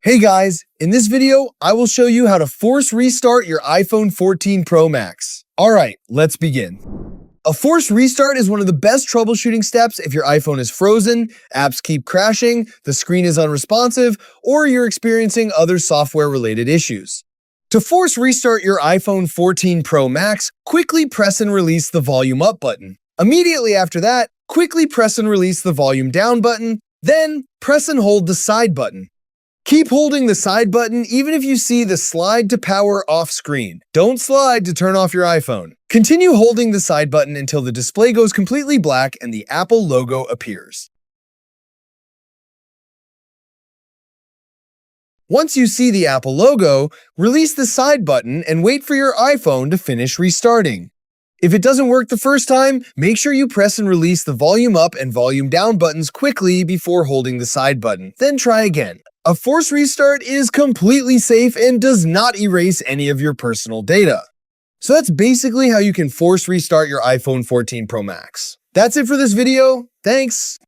Hey guys, in this video, I will show you how to force restart your iPhone 14 Pro Max. Alright, let's begin. A forced restart is one of the best troubleshooting steps if your iPhone is frozen, apps keep crashing, the screen is unresponsive, or you're experiencing other software-related issues. To force restart your iPhone 14 Pro Max, quickly press and release the volume up button. Immediately after that, quickly press and release the volume down button, then press and hold the side button. Keep holding the side button even if you see the slide to power off screen. Don't slide to turn off your iPhone. Continue holding the side button until the display goes completely black and the Apple logo appears. Once you see the Apple logo, release the side button and wait for your iPhone to finish restarting. If it doesn't work the first time, make sure you press and release the volume up and volume down buttons quickly before holding the side button. Then try again. A forced restart is completely safe and does not erase any of your personal data. So that's basically how you can force restart your iPhone 14 Pro Max. That's it for this video. Thanks.